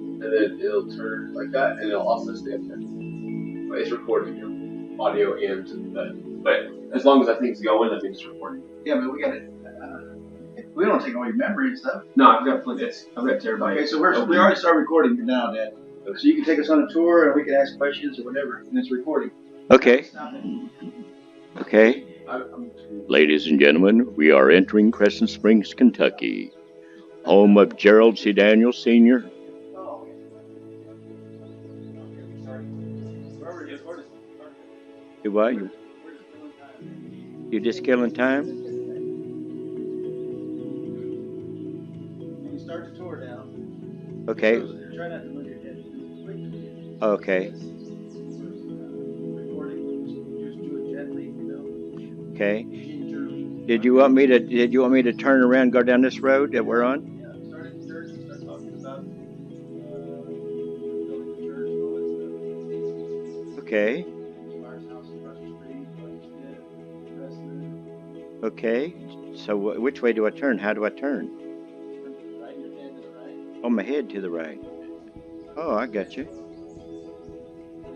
and then it'll turn like that, and it'll also stay up there. But it's recording audio and but as long as that thing's going, I think it's recording. Yeah, but we got it. We don't take all your memory and stuff. No, I've got plenty. I've got terabytes. Okay, so we already started recording now, Dad. So you can take us on a tour, and we can ask questions or whatever, and it's recording. Okay. Okay. Ladies and gentlemen, we are entering Crescent Springs, Kentucky, home of Gerald C. Daniels Sr. What? You're just killing time? You start the tour now. Okay. So try not to move your head. Okay. Recording, just do it gently, Okay. gingerly. Did you want me to turn around and go down this road that we're on? Yeah, start at the church and start talking about building the church and all that stuff. Okay. Fire's house across the street, Crescent. Okay. So which way do I turn? How do I turn? Right, your head to the right. Oh, my head to the right. Oh, I got you. You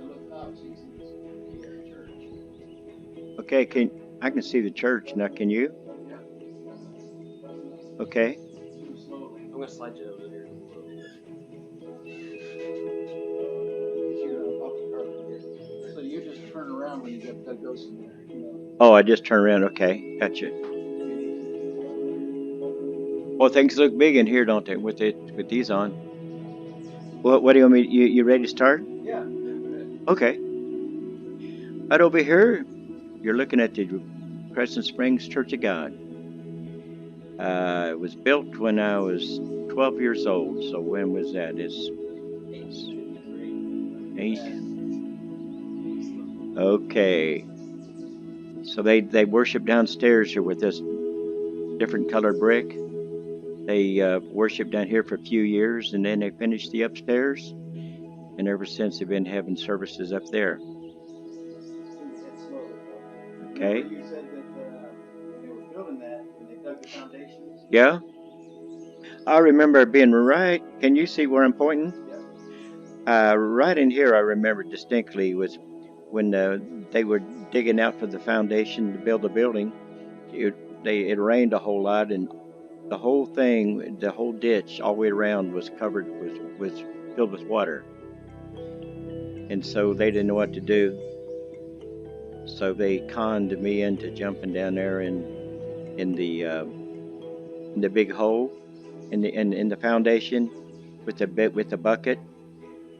look up so you see the church. Okay, I can see the church now. Can you? Okay. Move slowly. I'm gonna slide you over here. So you just turn around when you get that goes in there. Oh, I just turn around. Okay, gotcha. Well, things look big in here, don't they? With these on. What do you want me? You ready to start? Yeah. Okay. Right over here, you're looking at the Crescent Springs Church of God. It was built when I was 12 years old. So when was that? It's 8. Okay. So they worship downstairs here with this different colored brick. They worshiped down here for a few years, and then they finished the upstairs. And ever since, they've been having services up there. Okay. You said that when they were building that, when they dug the foundations. Yeah. I remember being right. Can you see where I'm pointing? Yeah. Right in here, I remember distinctly was when they were digging out for the foundation to build the building. It rained a whole lot, and the whole thing, the whole ditch all the way around was covered was filled with water. And so they didn't know what to do. So they conned me into jumping down there in the big hole in the foundation with the bucket,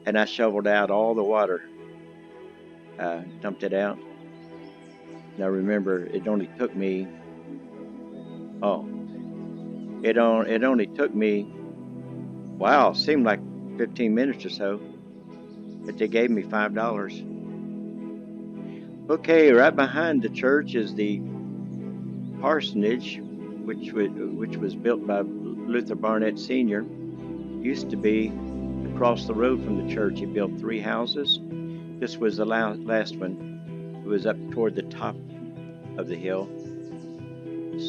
and I shoveled out all the water. Dumped it out. Now remember, it only took me. It only took me. Wow, seemed like 15 minutes or so. But they gave me $5. Okay, right behind the church is the parsonage, which was built by Luther Barnett Sr. Used to be across the road from the church. He built 3 houses. This was the last one. It was up toward the top of the hill.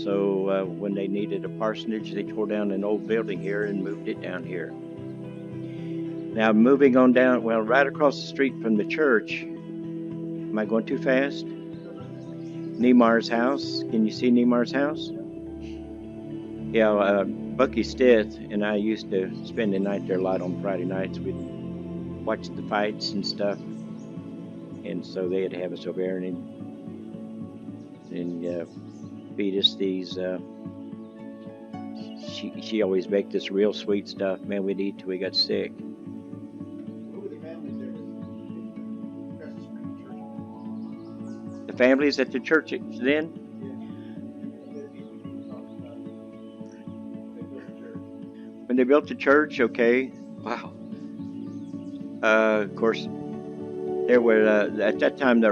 So when they needed a parsonage, they tore down an old building here and moved it down here. Now moving on down, well, right across the street from the church. Am I going too fast? Neymar's house. Can you see Neymar's house? Yeah, Bucky Stith and I used to spend the night there a lot on Friday nights. We'd watch the fights and stuff. And so they'd have us over there and feed us these. She always baked this real sweet stuff. Man, we'd eat till we got sick. Who were the families there? Crescent Springs Church. The families at the church then? When they built the church, okay. Wow. Of course, there were at that time the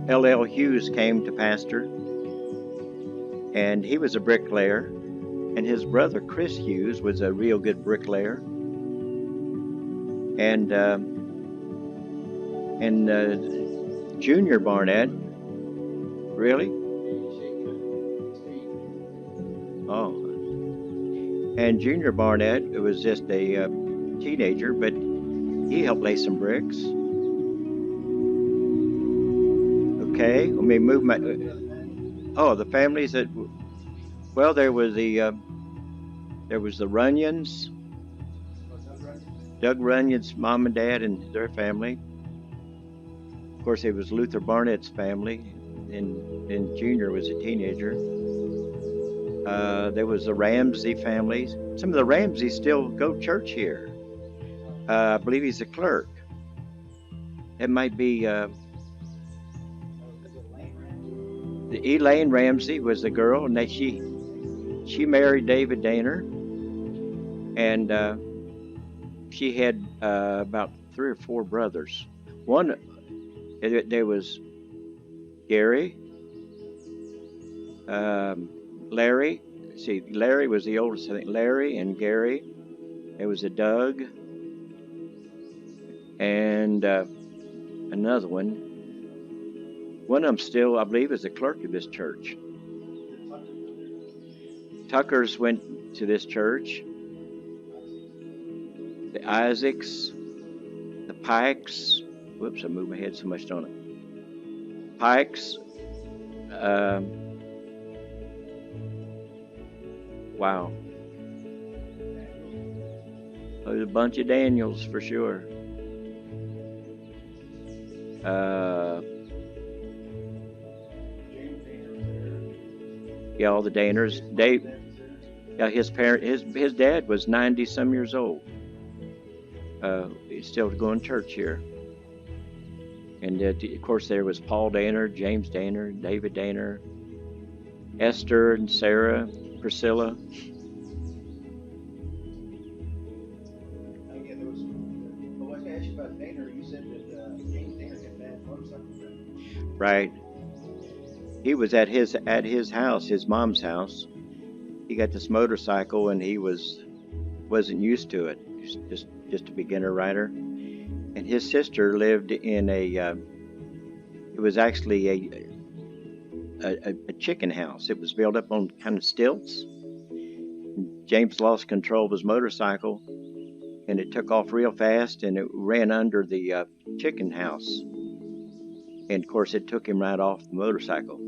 L.L. Hughes came to pastor, and he was a bricklayer, and his brother Chris Hughes was a real good bricklayer, and Junior Barnett, really? Oh. And Junior Barnett, it was just a teenager, but he helped lay some bricks. Okay, let me move my. Oh, the families that. Well, there was the Runyons, Doug Runyon's mom and dad and their family. Of course, it was Luther Barnett's family, and Junior was a teenager. There was the Ramsey family. Some of the Ramseys still go to church here. I believe he's a clerk. It might be Elaine Ramsey was the girl, and she married David Daner, and she had about 3 or 4 brothers. One, there was Gary, Larry. See, Larry was the oldest. I think Larry and Gary. There was a Doug, and another one. One of them still, I believe, is a clerk of this church. Tuckers went to this church. The Isaacs, the Pikes. Whoops, I moved my head so much, don't I? Pikes. Wow. There's a bunch of Daniels for sure. Yeah, all the Daners. Dave. Yeah, his dad was 90-some years old. He's still going to church here. And of course, there was Paul Danner, James Danner, David Danner, Esther and Sarah, Priscilla. Again, there was. Well, I was going to ask you about Danner. You said that James Danner had bad motorcycle crash. Right. He was at his house, his mom's house. He got this motorcycle, and he wasn't used to it. Just a beginner rider. And his sister lived in it was actually a chicken house. It was built up on kind of stilts. James lost control of his motorcycle, and it took off real fast, and it ran under the chicken house. And of course, it took him right off the motorcycle.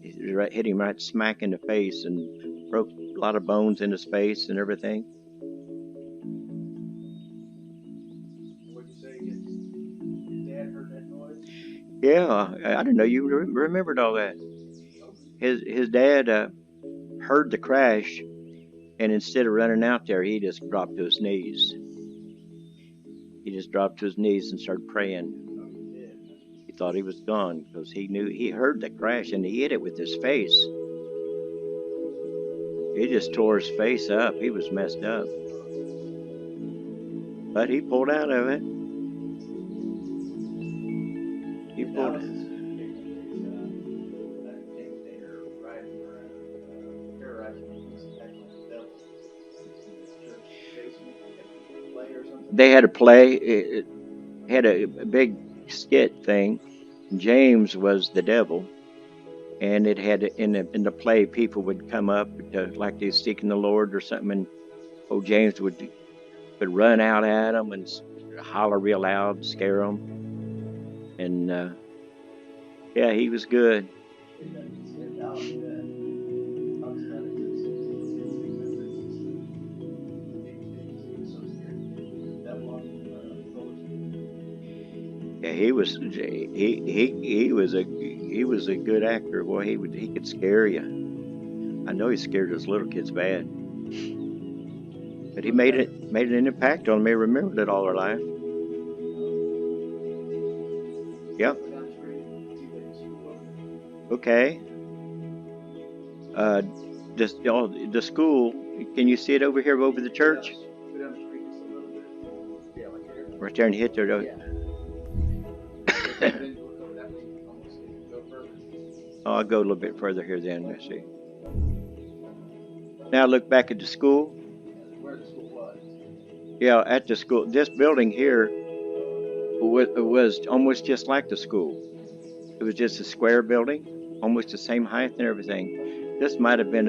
It hit him right smack in the face and broke a lot of bones in his face and everything. Yeah, I didn't know you remembered all that. His dad heard the crash, and instead of running out there, he just dropped to his knees. He just dropped to his knees and started praying. He thought he was gone because he heard the crash, and he hit it with his face. He just tore his face up. He was messed up. But he pulled out of it. He pulled it. They had a play. It had a big skit thing. James was the devil, and it had in the play, people would come up like they were seeking the Lord or something, and James would run out at them and holler real loud, scare them, and yeah, he was good. Yeah, he was a good actor. Boy, he could scare you. I know he scared those little kids bad. But he made an impact on me. Remembered it all our life. Yep. Okay. The school. Can you see it over here, over the church? Right there, and hit there. Yeah. Oh, I'll go a little bit further here then. Let's see. Now look back at the school. Where the school was. Yeah, at the school. This building here was almost just like the school. It was just a square building, almost the same height and everything. This might have been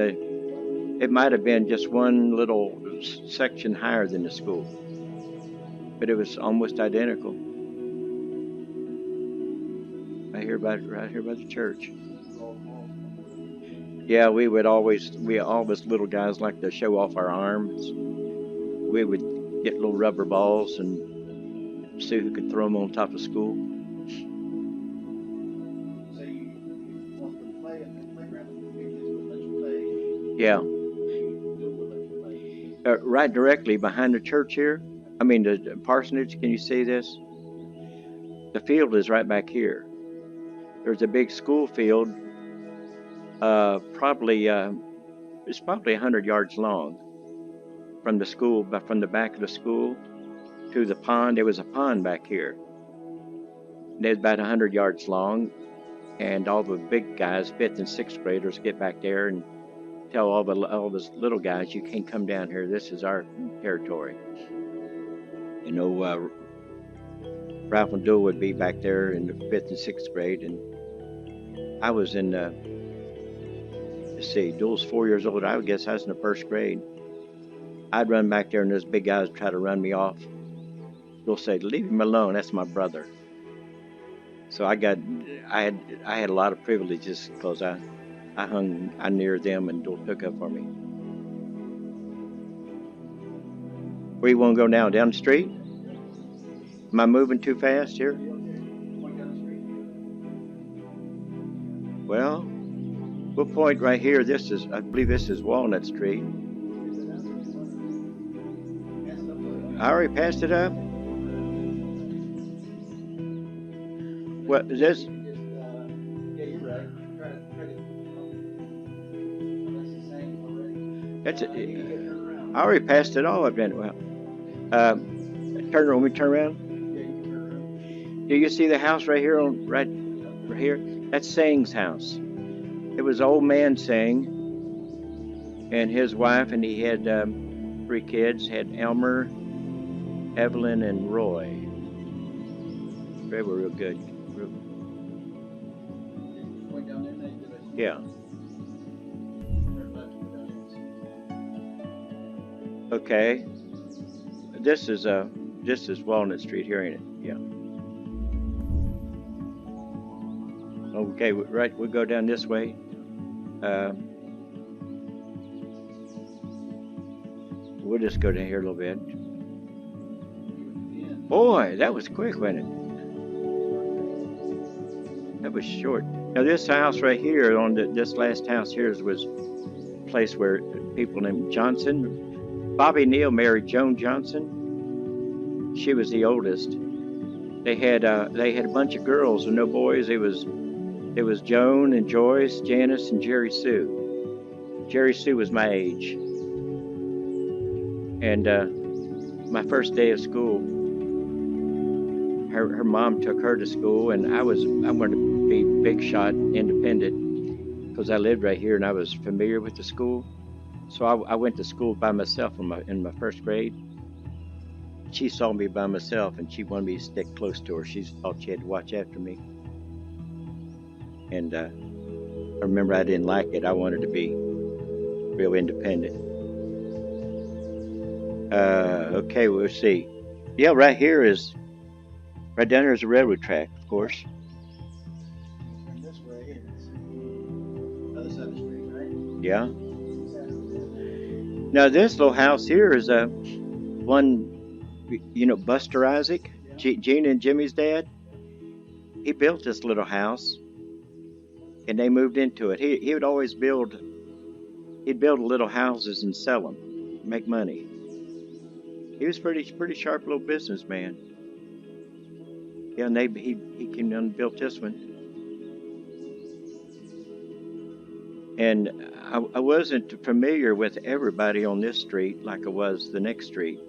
It might have been just one little section higher than the school, but it was almost identical. Right here by the church. Yeah, we all us little guys like to show off our arms. We would get little rubber balls and see who could throw them on top of school. So you want to play in the playground, the kids would let you play. Yeah. The school would let you play. Right directly behind the church here. I mean the parsonage. Can you see this? The field is right back here. There's a big school field. It's probably 100 yards long from the school, from the back of the school to the pond. There was a pond back here. And it was about 100 yards long, and all the big guys, 5th and 6th graders, get back there and tell all the little guys, you can't come down here. This is our territory. You know, Ralph and Duel would be back there in the 5th and 6th grade, and I was in let's see, Duel's 4 years old. I would guess I was in the 1st grade. I'd run back there and those big guys would try to run me off. Duel say, leave him alone, that's my brother. So I had a lot of privileges because I near them and Duel took up for me. Where you want to go now? Down the street? Am I moving too fast here? Well, we'll point right here. I believe this is Walnut Street. I already passed it up. What is this? Yeah, you're right. Try to unless it's saying already. That's it. You can turn around. I already passed it all. I've been well. Turn around. We turn around. Yeah, you can turn around. Do you see the house right here? Right here. That's Sing's house. It was old man Sing and his wife, and he had 3 kids. Had Elmer, Evelyn, and Roy. They were real good. Going down there, maybe. Yeah. Okay. This is Walnut Street here, ain't it? Yeah. Okay, right. We'll go down this way. We'll just go down here a little bit. Boy, that was quick, wasn't it? That was short. Now this house right here, this last house here was a place where people named Johnson. Bobby Neal married Joan Johnson. She was the oldest. They had a bunch of girls and no boys. It was Joan and Joyce, Janice, and Jerry Sue. Jerry Sue was my age. And my first day of school, her mom took her to school, and I wanted to be big shot, independent, because I lived right here and I was familiar with the school. So I went to school by myself in my 1st grade. She saw me by myself and she wanted me to stick close to her. She thought she had to watch after me. And I remember I didn't like it. I wanted to be real independent. Okay, we'll see. Yeah, right down here is a railroad track, of course. And this way is other side of the street, right? Yeah. Now this little house here is one, Buster Isaac, Gene and Jimmy's dad. He built this little house, and they moved into it. He would always build little houses and sell them, make money. He was pretty sharp little businessman. Yeah, and he came down and built this one. And I wasn't familiar with everybody on this street like I was the next street.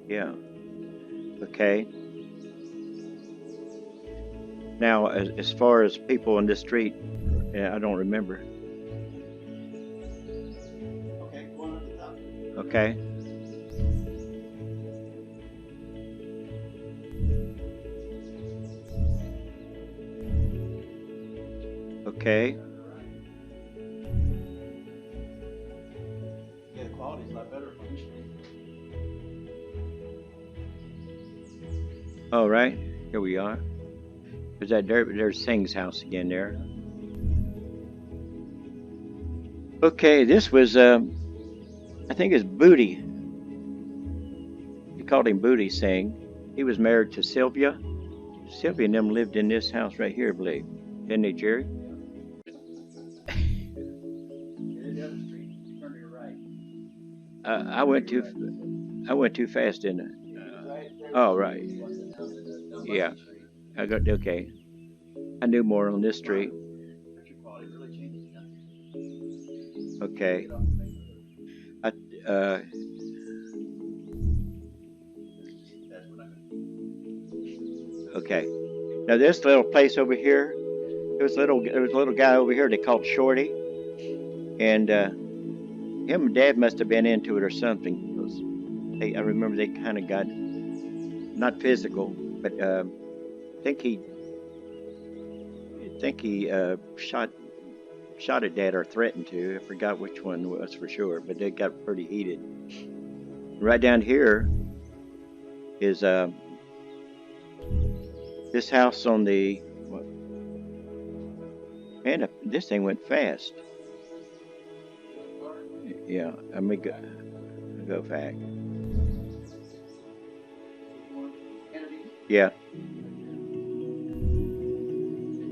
Yeah. Okay. Now, as far as people on this street, I don't remember. Okay, going up the top. Okay. Okay. lot better for me. All right, here we are. There's Singh's house again there. Okay, this was, I think it's Booty. He called him Booty Singh. He was married to Sylvia. Sylvia and them lived in this house right here, I believe. Didn't they, Jerry? I went too fast, didn't I? Oh, right. Yeah. I got, okay. I knew more on this street. Okay. Okay. Now this little place over here, there was a little guy over here they called Shorty, and him and Dad must have been into it or something. I remember they kind of got not physical, but I think he shot at Dad or threatened to. I forgot which one it was for sure, but they got pretty heated. Right down here is this house on the what? Man, this thing went fast. Yeah, let me go back. Yeah.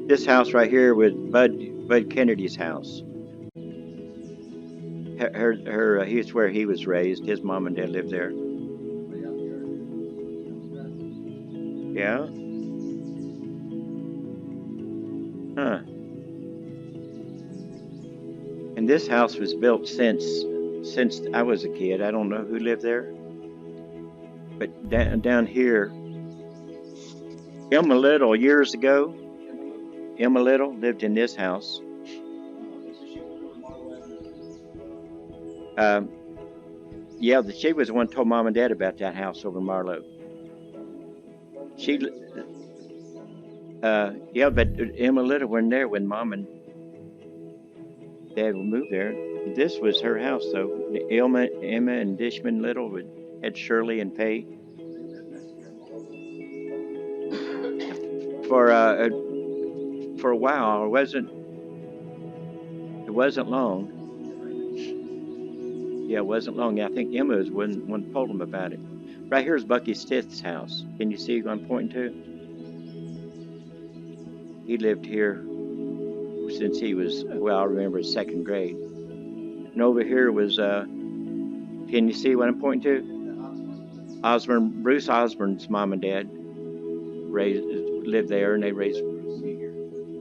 This house right here was Bud Kennedy's house. Here's where he was raised. His mom and dad lived there. Yeah. Huh. And this house was built since I was a kid. I don't know who lived there, but down here, Emma Little years ago. Emma Little lived in this house. Yeah, she was the one who told Mom and Dad about that house over in Marlowe. Yeah, but Emma Little wasn't there when Mom and Dad moved there. This was her house, though. Emma and Dishman Little had Shirley and Pay. For a while, it wasn't long. Yeah, it wasn't long. I think Emma was one told him about it. Right here's Bucky Stith's house. Can you see who I'm pointing to? He lived here since he was, well, I remember second grade. And over here was, can you see what I'm pointing to? Bruce Osborne's mom and dad lived there, and they raised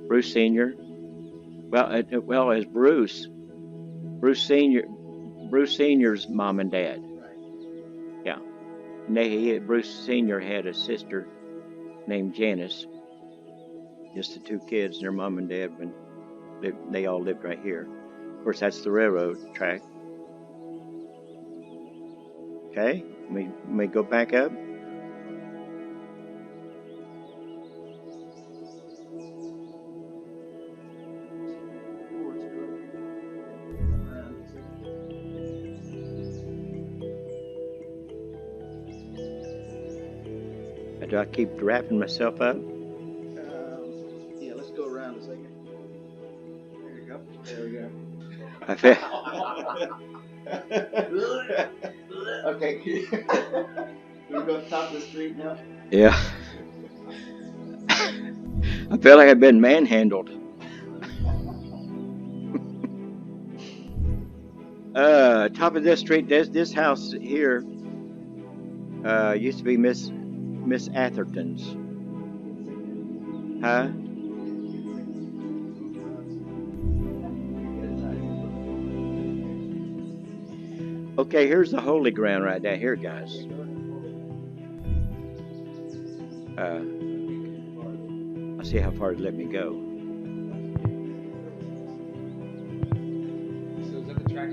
Bruce Senior. Well, as Bruce Senior's mom and dad. Yeah, and Bruce Senior had a sister named Janice. Just the two kids and their mom and dad. They all lived right here. Of course, that's the railroad track. Okay, let me go back up. Do I keep wrapping myself up? Yeah, let's go around a second. There you go. There we go. I feel. Okay. We go to the top of the street now? Yeah. I feel like I've been manhandled. Top of this street, this house here used to be Miss Atherton's. Huh? Okay, here's the holy ground right down here, guys. I'll see how far it let me go. So is that the track?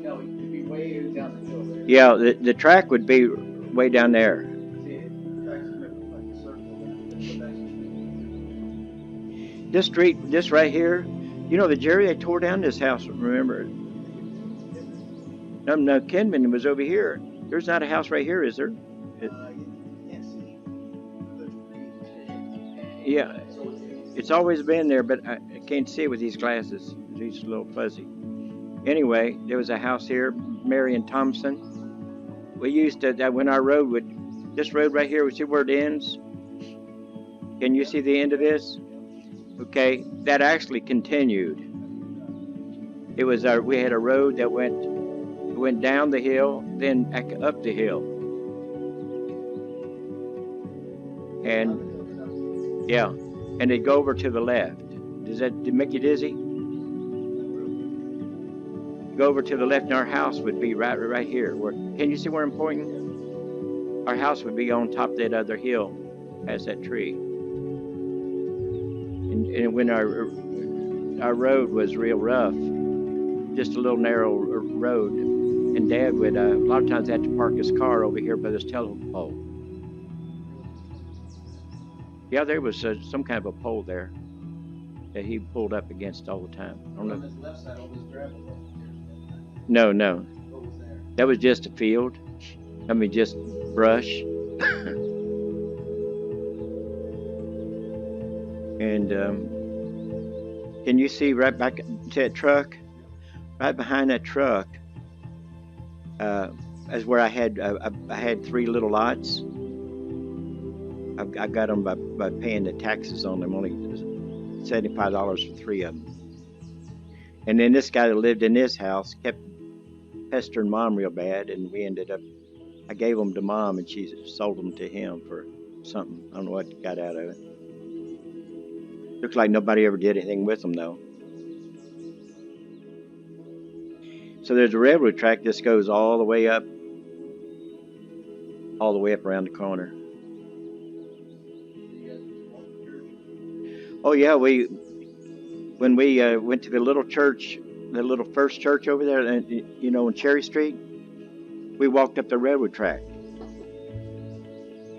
No, it could be way down the hill there. Yeah, the track would be way down there. This street, this right here, you know, the Jerry, they tore down this house, remember? No, Kenman was over here. There's not a house right here, is there? You can't see. Yeah, it's always been there, but I can't see it with these glasses. These a little fuzzy. Anyway, there was a house here, Marion Thompson. We used to, that when our road would, this road right here, we see where it ends? Can you see the end of this? Okay, that actually continued. It was we had a road that went down the hill, then back up the hill. And yeah, and it'd go over to the left. Does that make you dizzy? Go over to the left, and our house would be right here. Can you see where I'm pointing? Our house would be on top of that other hill, past that tree. And when our road was real rough, just a little narrow road, and Dad would a lot of times have to park his car over here by this telephone pole. Yeah, there was some kind of a pole there that he pulled up against all the time. I don't know. On this left side, all this gravel. No, What was there? that was just a field. I mean, just brush. And can you see right back to that truck? Right behind that truck is where I had 3 little lots. I got them by paying the taxes on them, only $75 for 3 of them. And then this guy that lived in this house kept pestering Mom real bad, and we ended up, I gave them to Mom, and she sold them to him for something. I don't know what got out of it. Looks like nobody ever did anything with them, though. So there's a railroad track. This goes all the way up around the corner. Oh yeah, when we went to the little church, the little first church over there, on Cherry Street, we walked up the railroad track.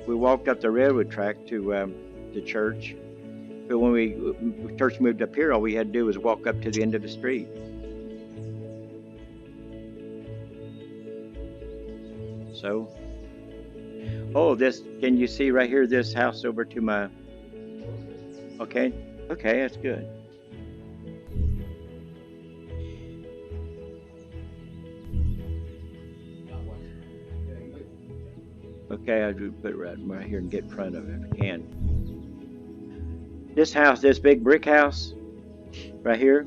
We walked up the railroad track to the church. But when church moved up here, all we had to do was walk up to the end of the street. So, can you see right here, this house over to my, okay, that's good. Okay, I'll put it right here and get in front of it if I can. This house, this big brick house, right here,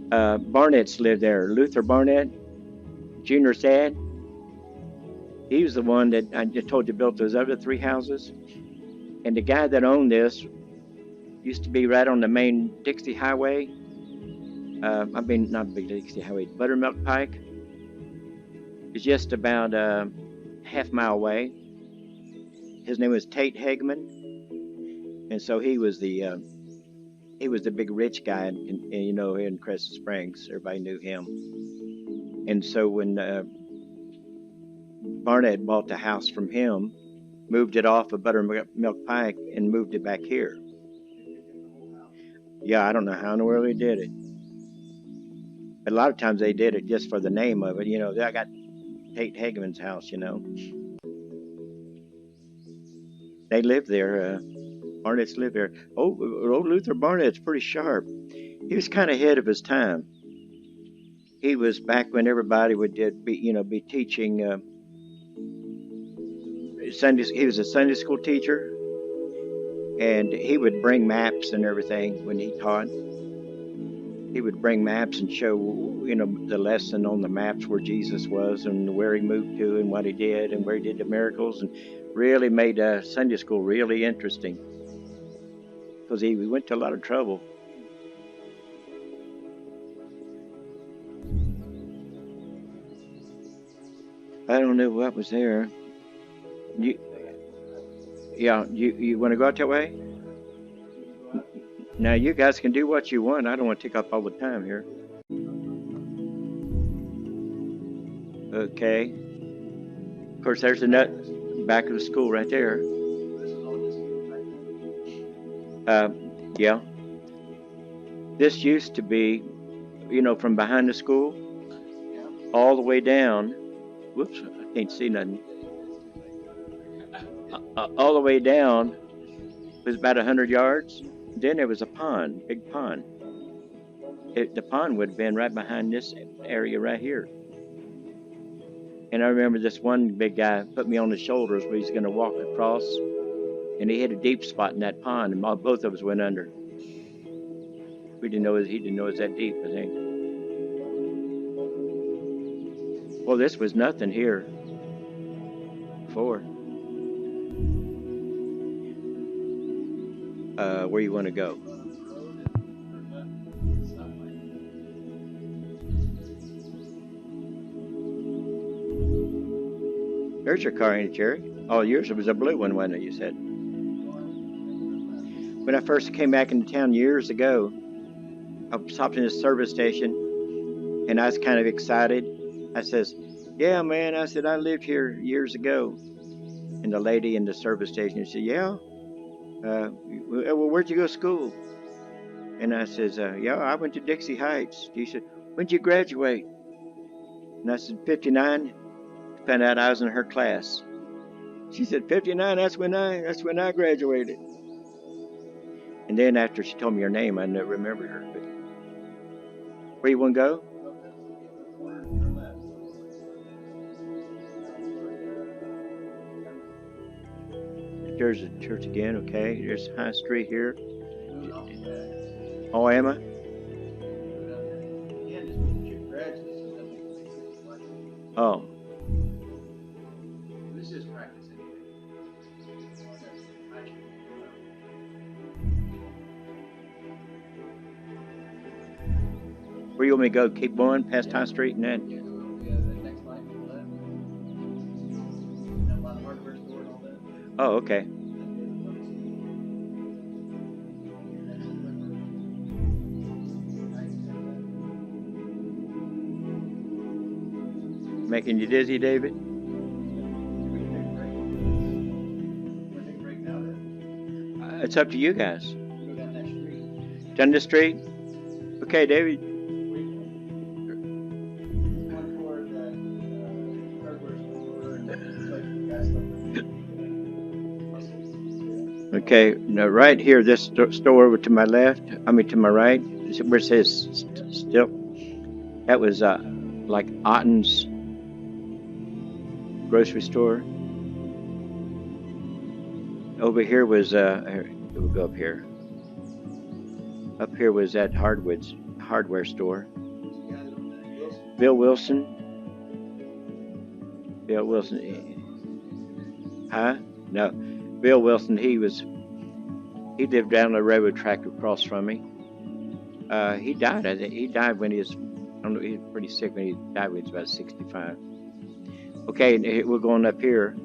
Barnett's lived there. Luther Barnett, Junior's dad. He was the one that I just told you built those other 3 houses. And the guy that owned this used to be right on the main Dixie Highway. Not Big Dixie Highway, Buttermilk Pike. It's just about a half-mile away. His name was Tate Hegman. And so he was the big rich guy in Crescent Springs. Everybody knew him. And so when Barnett bought the house from him, moved it off of Buttermilk Pike and moved it back here. Yeah, I don't know how in the world they did it. But a lot of times they did it just for the name of it. I got Tate Hegman's house, They lived there. Barnett's lived there. Old Luther Barnett's pretty sharp. He was kind of ahead of his time. He was back when everybody be teaching Sunday. He was a Sunday school teacher, and he would bring maps and everything when he taught. He would bring maps and show, the lesson on the maps where Jesus was and where he moved to and what he did and where he did the miracles, and really made Sunday school really interesting because he went to a lot of trouble. I don't know what was there. You want to go out that way? Now you guys can do what you want. I don't want to take up all the time here. Okay. Of course, there's the back of the school right there. Yeah. This used to be, from behind the school. all the way down. Whoops, I can't see nothing. All the way down was about 100 yards. Then there was a pond, big pond. The pond would have been right behind this area right here. And I remember this one big guy put me on his shoulders where he's going to walk across, and he hit a deep spot in that pond, and both of us went under. He didn't know it was that deep, I think. Well, this was nothing here before. Where you want to go? There's your car, ain't it, Jerry? Oh, yours was a blue one, wasn't it, you said? When I first came back into town years ago, I stopped in a service station, and I was kind of excited. I says, yeah, man, I said, I lived here years ago. And the lady in the service station said, yeah? Well, where'd you go to school? And I says, yeah, I went to Dixie Heights. She said, when'd you graduate? And I said, 59. Found out I was in her class. She said, 59, that's when I graduated. And then after she told me her name, I never remembered her. But where you want to go? There's a church again, okay. There's High Street here. Oh, am I? Oh. This is practice anyway. Where you want me to go? Keep going past High Street and then? Yeah, the next line to the left. By the hardware store and all that. Oh, okay. Making you dizzy, David? It's up to you guys. Go down that street. Down the street? Okay, David. One toward that hardware store and Okay, now right here, this store over to my left, to my right, where it says still, that was like Otten's grocery store. Over here was, we'll go up here. Up here was that hardware store. Bill Wilson. Huh? No. Bill Wilson, he lived down the railroad track across from me. He died, I think. He died when he was pretty sick when he died when he was about 65. Okay, we're going up here.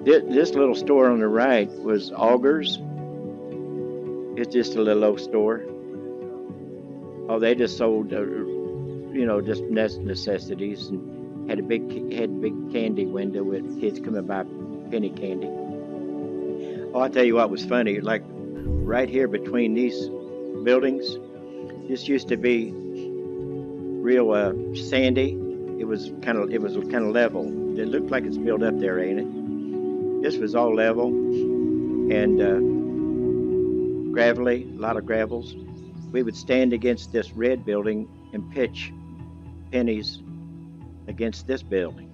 This little store on the right was Augers. It's just a little old store. Oh, they just sold, just necessities, and had a big candy window with kids coming by penny candy. Oh, I'll tell you what was funny. Like right here between these buildings, this used to be real sandy. It was kind of level. It looked like it's built up there, ain't it? This was all level and gravelly, a lot of gravels. We would stand against this red building and pitch pennies against this building.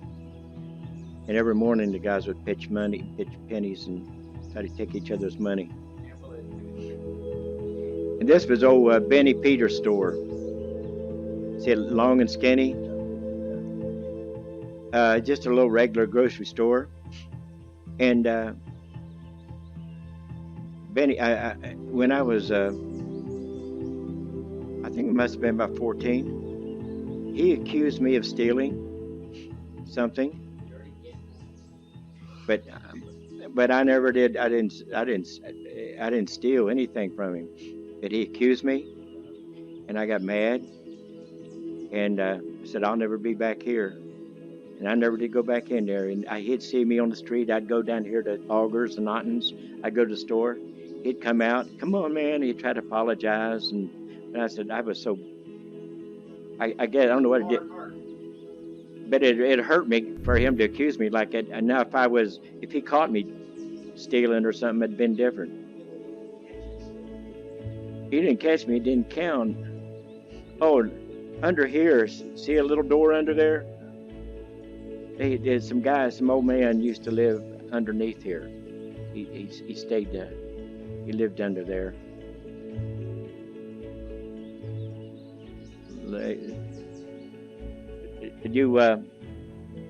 And every morning the guys would pitch pennies and try to take each other's money. And this was old Benny Peters' store. See it, long and skinny? Just a little regular grocery store. And Benny, when I was, I think it must have been about 14, he accused me of stealing something. But I never did. I didn't steal anything from him. But he accused me, and I got mad, and said I'll never be back here. And I never did go back in there. And he'd see me on the street. I'd go down here to Augers and Ottens. I'd go to the store. He'd come out. Come on, man. He'd try to apologize. And I said, I was so I guess I don't know what it did, but it hurt me for him to accuse me like that. And now if he caught me stealing or something, it'd been different. He didn't catch me. It didn't count. Oh, under here, see a little door under there? There's some old man used to live underneath here. He stayed there. He lived under there.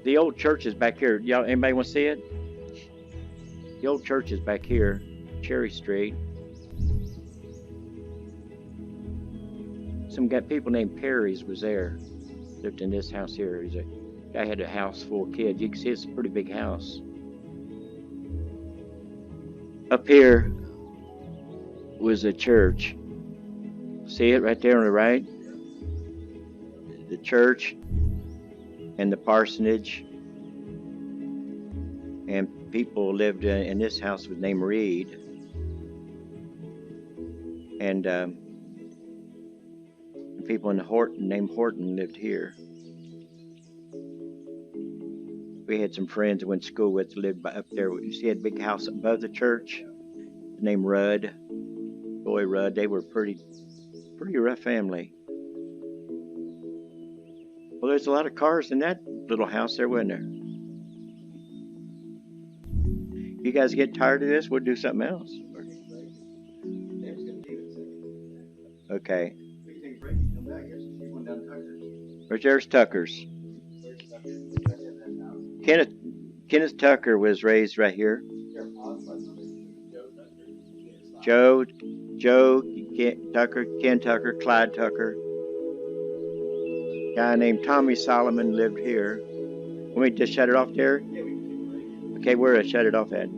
The old church is back here. Y'all, anybody want to see it? The old church is back here, Cherry Street. Some people named Perry's was there. Lived in this house here. He's a guy had a house full of kids. You can see it's a pretty big house. Up here was a church. See it right there on the right? The church and the parsonage. And people lived in this house was named Reed. And people in Horton named Horton lived here. We had some friends I went to school with lived up there. You see a big house above the church named Rudd. Boy, Rudd, they were pretty rough family. Well, there's a lot of cars in that little house there, wasn't there? You guys get tired of this? We'll do something else. Okay. There's Tucker's. Kenneth Tucker was raised right here. Joe Tucker, Ken Tucker, Clyde Tucker. A guy named Tommy Solomon lived here. Want me to just shut it off there? Okay, where did I shut it off at?